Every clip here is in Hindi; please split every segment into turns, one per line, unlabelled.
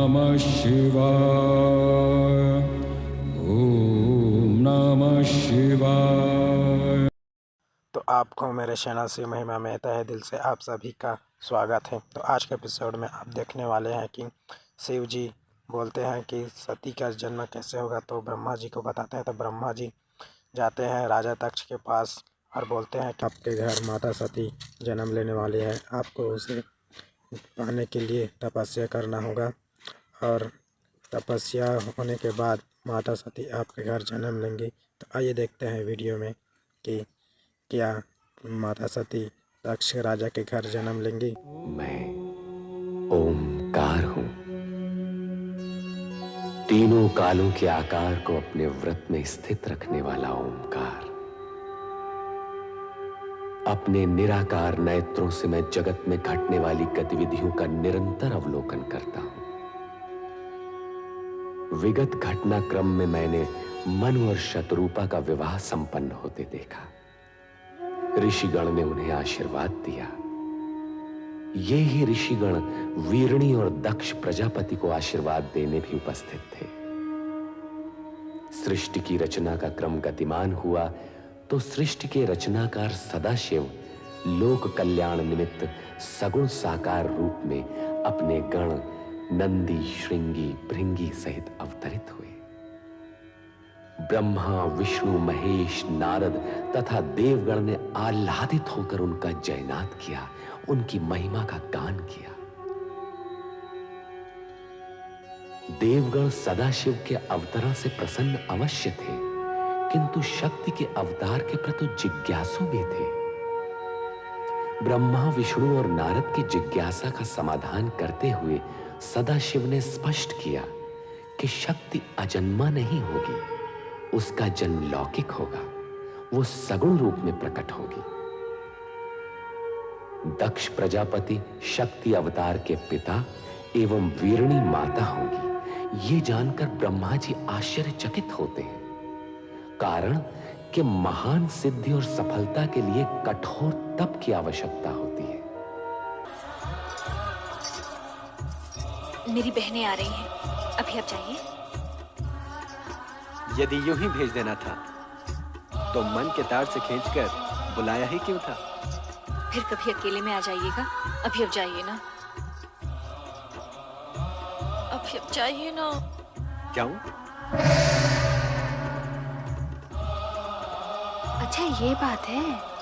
नमः शिवाय। ओम नमः शिवाय।
तो आपको मेरे चैनल से महिमा में तहे दिल से आप सभी का स्वागत है। तो आज के एपिसोड में आप देखने वाले हैं कि शिव जी बोलते हैं कि सती का जन्म कैसे होगा। तो ब्रह्मा जी को बताते हैं। तो ब्रह्मा जी जाते हैं राजा दक्ष के पास और बोलते हैं कि आपके घर माता सती जन्म लेने वाली है, आपको उसे पाने के लिए तपस्या करना होगा और तपस्या होने के बाद माता सती आपके घर जन्म लेंगी। तो आइए देखते हैं वीडियो में कि क्या माता सती दक्ष राजा के घर जन्म लेंगी।
मैं ओमकार हूं, तीनों कालों के आकार को अपने व्रत में स्थित रखने वाला ओमकार। अपने निराकार नेत्रों से मैं जगत में घटने वाली गतिविधियों का निरंतर अवलोकन करता हूं। विगत घटनाक्रम में मैंने मनु और शतरूपा का विवाह संपन्न होते देखा। ऋषिगण ने उन्हें आशीर्वाद दिया। ये ही ऋषिगण वीरणी और दक्ष प्रजापति को आशीर्वाद देने भी उपस्थित थे। सृष्टि की रचना का क्रम गतिमान हुआ तो सृष्टि के रचनाकार सदाशिव लोक कल्याण निमित्त सगुण साकार रूप में अपने गण नंदी, श्रृंगी, भृंगी सहित अवतरित हुए। ब्रह्मा, विष्णु, महेश, नारद तथा देवगण ने आह्लादित होकर उनका जयनाद किया, उनकी महिमा का गान किया। देवगण सदाशिव के अवतरण से प्रसन्न अवश्य थे, किंतु शक्ति के अवतार के प्रति जिज्ञासु भी थे। ब्रह्मा, विष्णु और नारद की जिज्ञासा का समाधान करते हुए सदाशिव ने स्पष्ट किया कि शक्ति अजन्मा नहीं होगी, उसका जन्म लौकिक होगा, वो सगुण रूप में प्रकट होगी। दक्ष प्रजापति शक्ति अवतार के पिता एवं वीरणी माता होंगी, ये जानकर ब्रह्मा जी आश्चर्यचकित होते हैं। कारण कि महान सिद्धि और सफलता के लिए कठोर तप की आवश्यकता होती है।
मेरी बहनें आ रही हैं, अभी आप जाइए।
यदि यूं ही भेज देना था तो मन के तार से खींचकर बुलाया ही क्यों था?
फिर कभी अकेले में आ जाइएगा। अभी अब जाइए ना, अभी अब जाइए ना।
क्यों?
अच्छा ये बात है।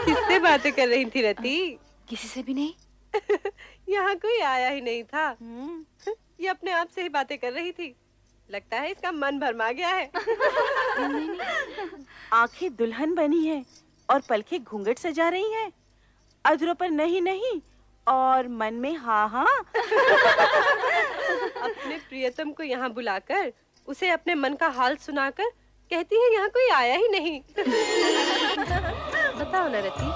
किससे बातें कर रही थी रति?
किसी से भी नहीं।
यहाँ कोई आया ही नहीं था। ये अपने आप से ही बातें कर रही थी। लगता है इसका मन भरमा गया है।
आंखें दुल्हन बनी है और पलकें घूंघट सजा रही हैं। अधरों पर नहीं नहीं और मन में हाँ हाँ।
अपने प्रियतम को यहाँ बुलाकर उसे अपने मन का हाल सुनाकर कहती है यहाँ कोई आया ही नहीं। बताओ ना रति,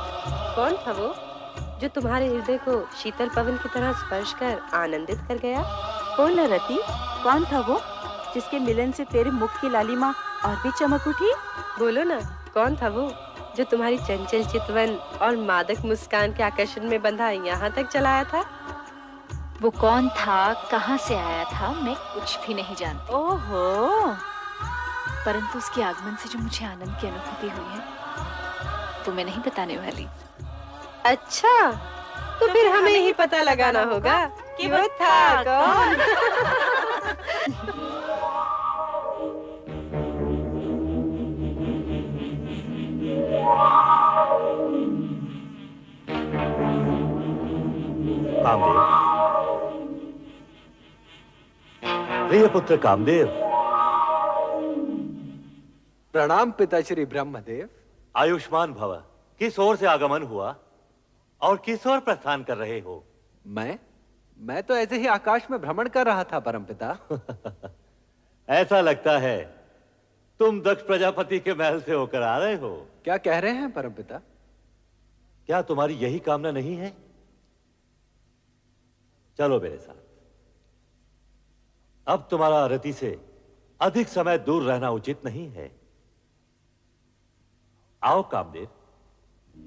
कौन था वो जो तुम्हारे हृदय को शीतल पवन की तरह स्पर्श कर आनंदित कर गया?
बोल ना रति, कौन था वो जिसके मिलन से तेरे मुख की लालिमा और भी चमक उठी?
बोलो ना, कौन था वो जो तुम्हारी चंचल चितवन और मादक मुस्कान के आकर्षण में बंधा यहाँ तक चलाया था?
वो कौन था, कहाँ से आया था, मैं कुछ भी नहीं जानती।
ओहो,
परंतु उसके आगमन से जो मुझे आनंद की अनुभूति हुई है वो मैं नहीं बताने वाली।
अच्छा, तो फिर हमें ही पता लगाना होगा कि वो था कौन।
कामदेव, प्रिय पुत्र कामदेव।
प्रणाम पिताश्री ब्रह्मदेव।
आयुष्मान भव। किस ओर से आगमन हुआ और किस ओर प्रस्थान कर रहे हो?
मैं तो ऐसे ही आकाश में भ्रमण कर रहा था परमपिता।
ऐसा लगता है तुम दक्ष प्रजापति के महल से होकर आ रहे हो।
क्या कह रहे हैं परमपिता?
क्या तुम्हारी यही कामना नहीं है? चलो मेरे साथ। अब तुम्हारा रति से अधिक समय दूर रहना उचित नहीं है। आओ कामदेव,
क्या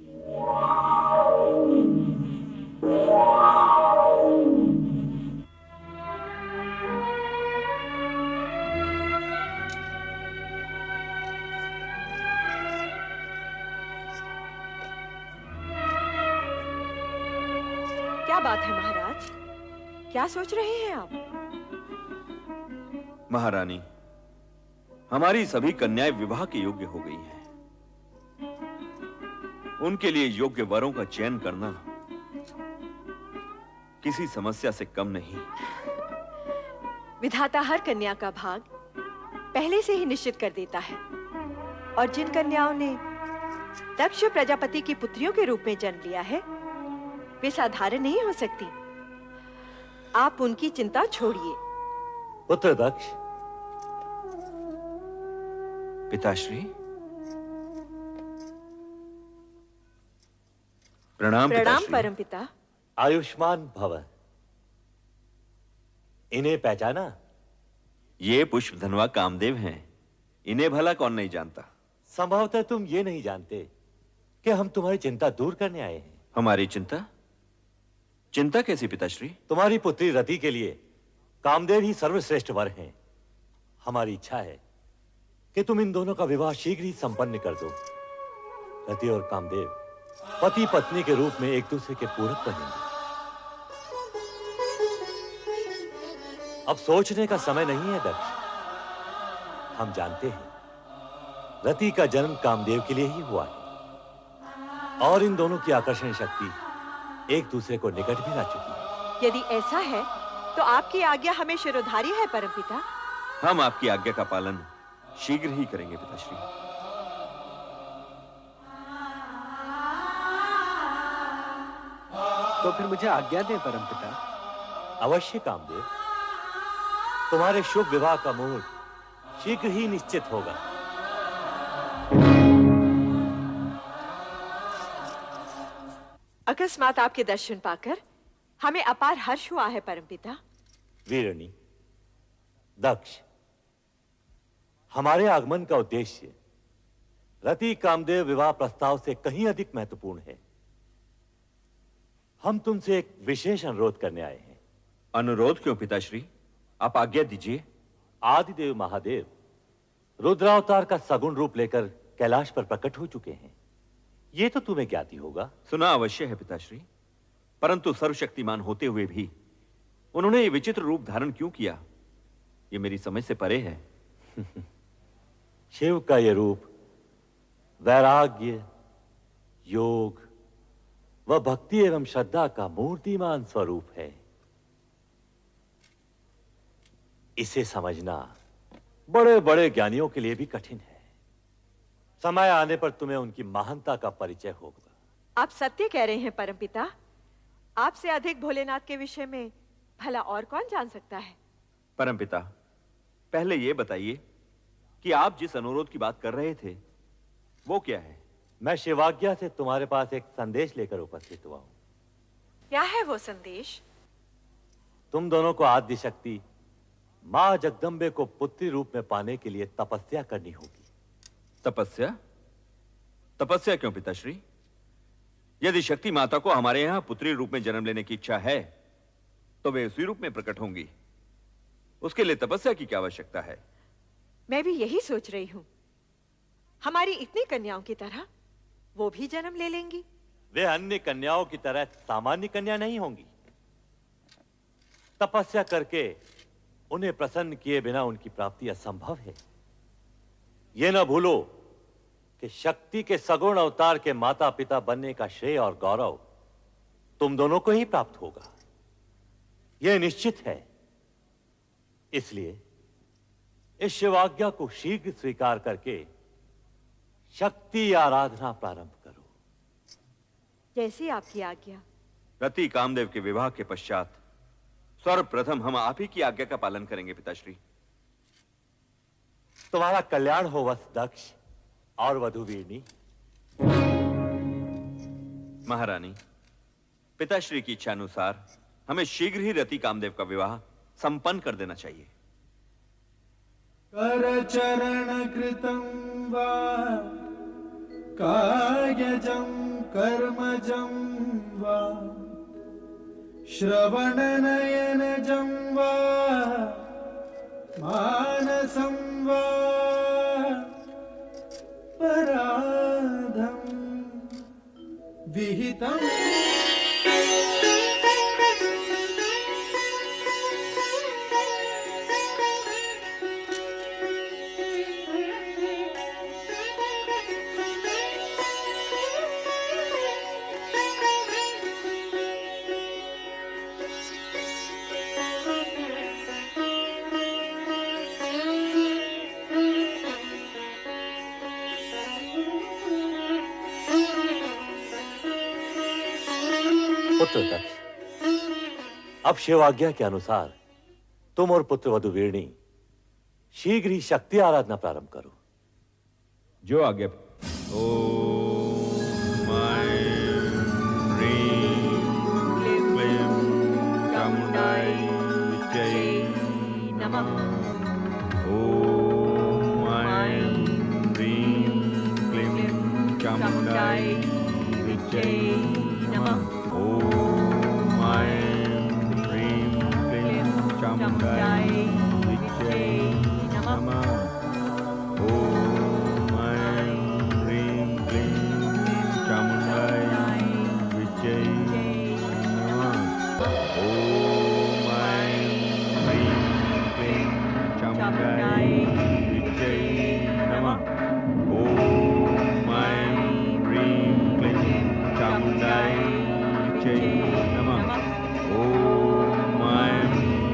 बात है महाराज? क्या सोच रहे हैं आप?
महारानी, हमारी सभी कन्याएं विवाह के योग्य हो गई हैं। उनके लिए योग्य वरों का चयन करना किसी समस्या से कम नहीं।
विधाता हर कन्या का भाग पहले से ही निश्चित कर देता है, और जिन कन्याओं ने दक्ष प्रजापति की पुत्रियों के रूप में जन्म लिया है, वे साधारण नहीं हो सकती। आप उनकी चिंता छोड़िए।
पुत्र दक्ष।
पिताश्री, प्रणाम।
प्रणाम
पिताश्री।
परमपिता।
आयुष्मान भव। इन्हें पहचाना?
ये पुष्पधनवा कामदेव हैं। इन्हें भला कौन नहीं जानता।
संभवतः तुम ये नहीं जानते कि हम तुम्हारी चिंता दूर करने आए हैं।
हमारी चिंता? चिंता कैसी पिताश्री?
तुम्हारी पुत्री रति के लिए कामदेव ही सर्वश्रेष्ठ वर हैं। हमारी इच्छा है कि तुम इन दोनों का विवाह शीघ्र ही संपन्न कर दो। रति और कामदेव पति पत्नी के रूप में एक दूसरे के पूरक बनेंगे। अब सोचने का समय नहीं है दक्ष। हम जानते हैं रति का जन्म कामदेव के लिए ही हुआ है, और इन दोनों की आकर्षण शक्ति एक दूसरे को निकट भी ला चुकी है।
यदि ऐसा है तो आपकी आज्ञा हमें शिरोधारी है परमपिता।
हम आपकी आज्ञा का पालन शीघ्र ही करेंगे पिताश्री।
तो फिर मुझे आज्ञा दें परमपिता।
अवश्य कामदेव, तुम्हारे शुभ विवाह का मुहूर्त शीघ्र ही निश्चित होगा।
अकस्मात आपके दर्शन पाकर हमें अपार हर्ष हुआ है परमपिता।
वीरणी, दक्ष, हमारे आगमन का उद्देश्य रति कामदेव विवाह प्रस्ताव से कहीं अधिक महत्वपूर्ण है। हम तुमसे एक विशेष अनुरोध करने आए हैं।
अनुरोध क्यों पिताश्री? आप आज्ञा दीजिए।
आदिदेव महादेव रुद्रावतार का सगुण रूप लेकर कैलाश पर प्रकट हो चुके हैं। ये तो तुम्हें ज्ञात ही होगा।
सुना अवश्य है पिताश्री, परंतु सर्वशक्तिमान होते हुए भी उन्होंने ये विचित्र रूप धारण क्यों किया, ये मेरी समझ से परे है।
शिव का ये रूप वैराग्य, योग व भक्ति एवं श्रद्धा का मूर्तिमान स्वरूप है। इसे समझना बड़े बड़े ज्ञानियों के लिए भी कठिन है। समय आने पर तुम्हें उनकी महानता का परिचय होगा।
आप सत्य कह रहे हैं परमपिता। आपसे अधिक भोलेनाथ के विषय में भला और कौन जान सकता है।
परमपिता, पहले ये बताइए कि आप जिस अनुरोध की बात कर रहे थे वो क्या है?
मैं शिवाज्ञा से तुम्हारे पास एक संदेश लेकर उपस्थित हुआ हूं।
क्या है वो संदेश?
तुम दोनों को आद्य शक्ति मां जगदम्बे को पुत्री रूप में पाने के लिए तपस्या करनी होगी।
तपस्या? तपस्या क्यों पिताश्री? यदि शक्ति माता को हमारे यहां पुत्री रूप में जन्म लेने की इच्छा है तो वे उसी रूप में प्रकट होंगी। उसके लिए तपस्या की क्या आवश्यकता है?
मैं भी यही सोच रही हूँ। हमारी इतनी कन्याओं की तरह वो भी जन्म ले लेंगी।
वे अन्य कन्याओं की तरह सामान्य कन्या नहीं होंगी। तपस्या करके उन्हें प्रसन्न किए बिना उनकी प्राप्ति असंभव है। यह न भूलो कि शक्ति के सगुण अवतार के माता पिता बनने का श्रेय और गौरव तुम दोनों को ही प्राप्त होगा, यह निश्चित है। इसलिए इस शिवाज्ञा को शीघ्र स्वीकार करके शक्ति आराधना प्रारंभ करो।
जैसी आपकी आज्ञा।
रति कामदेव के विवाह के पश्चात सर्वप्रथम हम आप ही की आज्ञा का पालन करेंगे पिताश्री।
तुम्हारा कल्याण हो वत्स दक्ष और वधु वीरनी।
महारानी, पिताश्री की इच्छा अनुसार हमें शीघ्र ही रति कामदेव का विवाह संपन्न कर देना चाहिए।
करचरण कृतं वा कायजं
कर्मजं वा श्रवणनयनजं वा मानसं वा पराधं विहितम्
पुत्र दक्ष, अब शिवाज्ञा के अनुसार तुम और पुत्र वधु वीरणी शीघ्र ही शक्ति आराधना प्रारंभ करो।
जो आज्ञा। ओम ह्रीं क्लीं चामुंडाय विच्चै नमः। ओम ह्रीं क्लीं चामुंडाय विच्चै नमः। ओम ह्रीं क्लीं चामुंडाय विच्चै नमः। ओम ह्रीं क्लीं चामुंडाय विच्चै नमः। ओम ह्रीं क्लीं चामुंडाय विच्चै नमः। ओम ह्रीं क्लीं चामुंडाय विच्चै नमः। ओम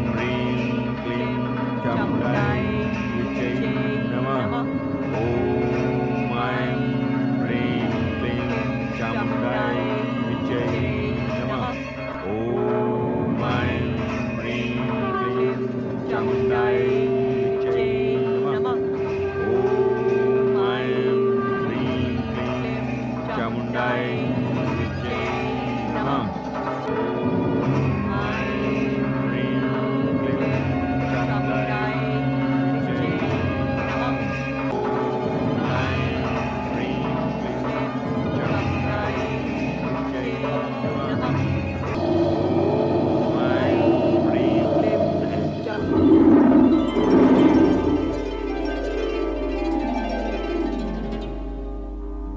ह्रीं क्लीं चामुंडाय विच्चै नमः। ओम ह्रीं क्लीं चामुंडाय विच्चै नमः। ओम ह्रीं क्लीं चामुंडाय विच्चै नमः। ओम ह्रीं क्लीं चामुंडाय विच्चै नमः।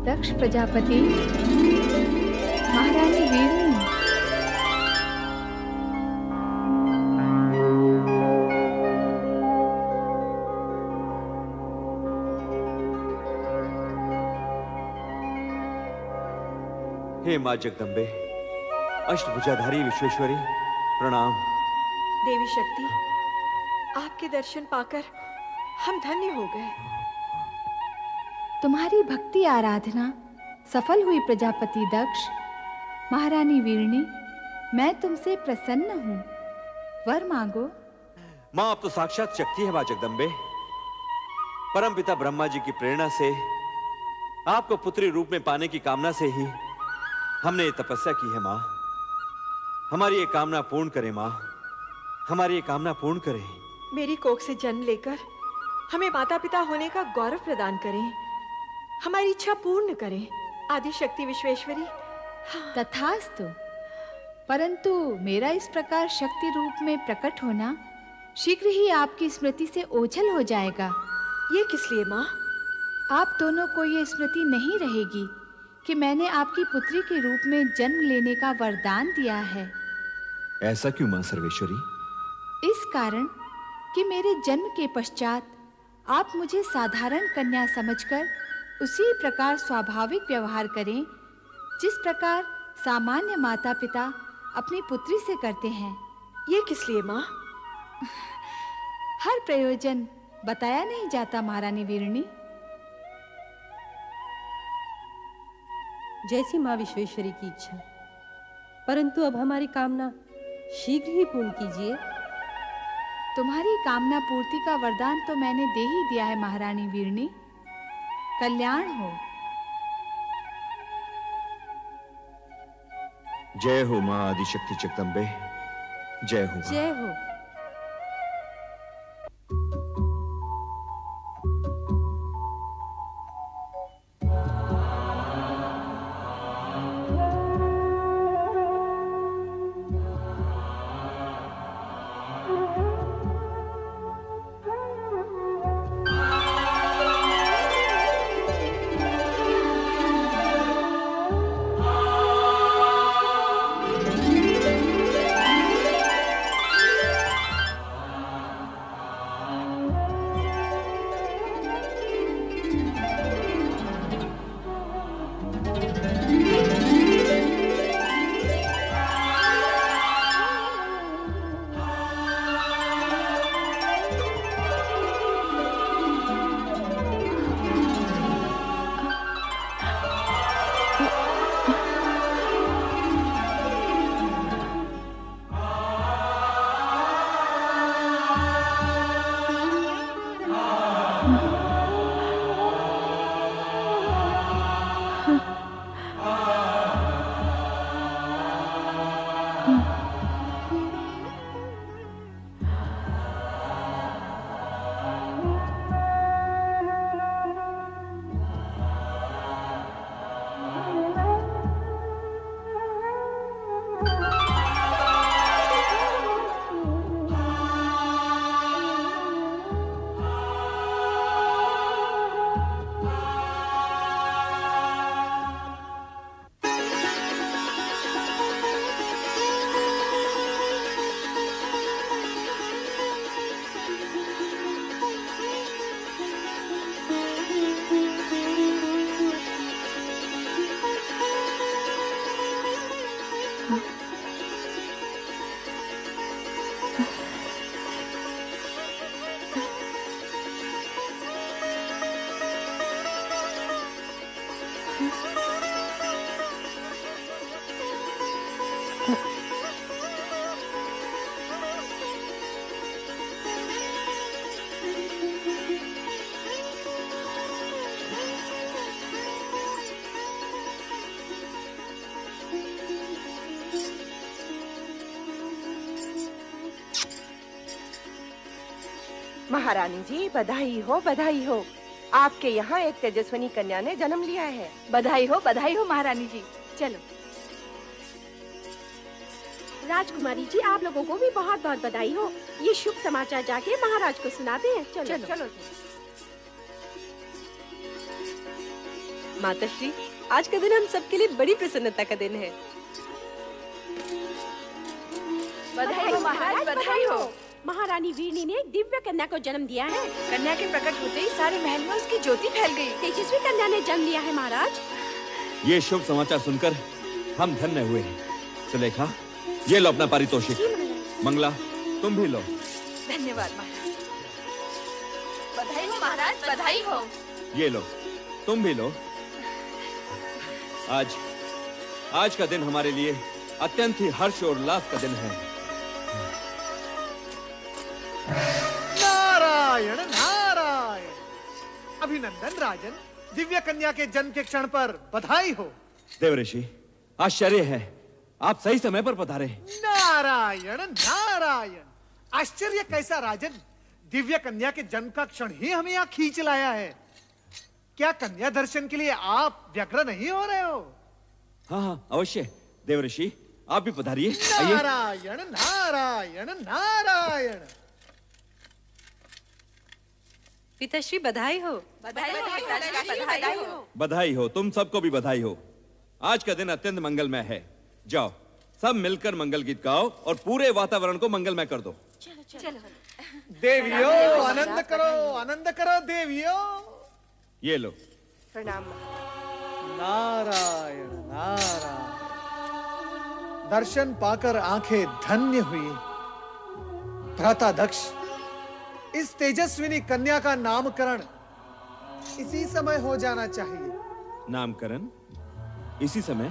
दक्ष प्रजापति, महारानी वीरणी,
हे मां जगदम्बे, अष्टभुजाधारी विश्वेश्वरी, प्रणाम।
देवी शक्ति, आपके दर्शन पाकर हम धन्य हो गए।
तुम्हारी भक्ति आराधना सफल हुई प्रजापति दक्ष। महारानी वीरणी, मैं तुमसे प्रसन्न हूँ, वर मांगो।
मां, अब तो साक्षात शक्ति है मां जगदम्बे। परमपिता ब्रह्मा जी की प्रेरणा से आपको पुत्री रूप में पाने की कामना से ही हमने ये तपस्या की है मां। हमारी ये कामना पूर्ण करें मां, हमारी ये कामना पूर्ण करें।
मेरी कोख से जन्म लेकर हमें माता पिता होने का गौरव प्रदान करें, हमारी इच्छा पूर्ण करें। आदि शक्ति विश्वेश्वरी।
तथास्तु। परंतु मेरा इस प्रकार शक्ति रूप में प्रकट होना शीघ्र ही आपकी स्मृति से ओझल हो जाएगा।
ये किस लिए माँ?
आप दोनों को ये स्मृति नहीं रहेगी कि मैंने आपकी पुत्री के रूप में जन्म लेने का वरदान दिया है।
ऐसा क्यों मां सर्वेश्वरी?
इस कारण कि मेरे जन्म के पश्चात आप मुझे साधारण कन्या समझकर उसी प्रकार स्वाभाविक व्यवहार करें जिस प्रकार सामान्य माता पिता अपनी पुत्री से करते हैं।
ये किस लिए माँ?
हर प्रयोजन बताया नहीं जाता महारानी वीरणी।
जैसी माँ विश्वेश्वरी की इच्छा, परंतु अब हमारी कामना शीघ्र ही पूर्ण कीजिए।
तुम्हारी कामना पूर्ति का वरदान तो मैंने दे ही दिया है महारानी वीरणी। कल्याण हो।
जय हो मां आदिशक्ति जगदम्बे, जय हो।
जय हो।
महारानी जी, बधाई हो, बधाई हो। आपके यहाँ एक तेजस्विनी कन्या ने जन्म लिया है।
बधाई हो महारानी जी। चलो।
राजकुमारी जी, आप लोगों को भी बहुत बहुत बधाई हो। ये शुभ समाचार जाके महाराज को सुनाते हैं। चलो
चलो, चलो।
माताश्री, आज का दिन हम सबके लिए बड़ी प्रसन्नता का दिन है।
बधाई हो महाराज, बधाई हो। महारानी वीरनी ने एक दिव्य कन्या को जन्म दिया है।
कन्या के प्रकट होते ही सारे महल में उसकी ज्योति फैल गई।
तेजस्वी कन्या ने जन्म लिया है महाराज।
ये शुभ समाचार सुनकर हम धन्य हुए हैं। सुलेखा, ये लो अपना पारितोषिक। मंगला, तुम भी लो।
धन्यवाद महाराज। बधाई हो महाराज, बधाई हो।
ये लो, तुम भी लो। आज का दिन हमारे लिए अत्यंत ही हर्ष और उल्लास का दिन है।
नारायण नारायण। अभिनंदन राजन, दिव्य कन्या के जन्म के क्षण पर बधाई हो।
देवऋषि, आश्चर्य है, आप सही समय पर पधारे।
नारायण नारायण। आश्चर्य कैसा राजन, दिव्य कन्या के जन्म का क्षण ही हमें यहाँ खींच लाया है। क्या कन्या दर्शन के लिए आप व्यग्र नहीं हो रहे हो?
हाँ, अवश्य। देवऋषि, आप भी पधारिए।
नारायण नारायण नारायण।
पिताश्री, बधाई हो।
बधाई हो, तुम सबको भी बधाई हो। आज का दिन अत्यंत मंगलमय है। जाओ, सब मिलकर मंगल गीत गाओ और पूरे वातावरण को मंगलमय कर दो।
चलो।
देवियों, आनंद करो देवियों।
ये लो।
प्रणाम।
नारायण नारायण। दर्शन पाकर आंखें धन्य हुई। भ्राता दक्ष, इस तेजस्विनी कन्या का नामकरण इसी समय हो जाना चाहिए।
नामकरण इसी समय?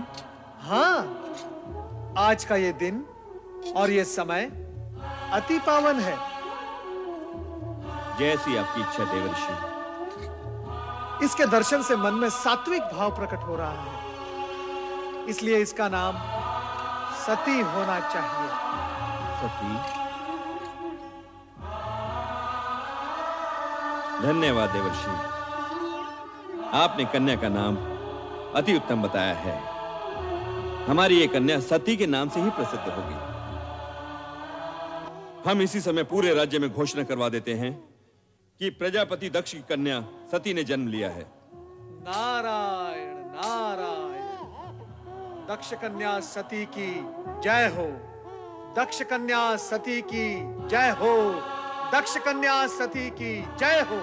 हाँ, आज का ये दिन और ये समय अति पावन है।
जैसी आपकी इच्छा देवर्षि।
इसके दर्शन से मन में सात्विक भाव प्रकट हो रहा है, इसलिए इसका नाम सती होना चाहिए।
सती? धन्यवाद देवर्षि, आपने कन्या का नाम अति उत्तम बताया है। हमारी ये कन्या सती के नाम से ही प्रसिद्ध होगी। हम इसी समय पूरे राज्य में घोषणा करवा देते हैं कि प्रजापति दक्ष की कन्या सती ने जन्म लिया है।
नारायण नारायण। दक्ष कन्या सती की जय हो। दक्ष कन्या सती की जय हो। दक्ष कन्या सती की जय हो।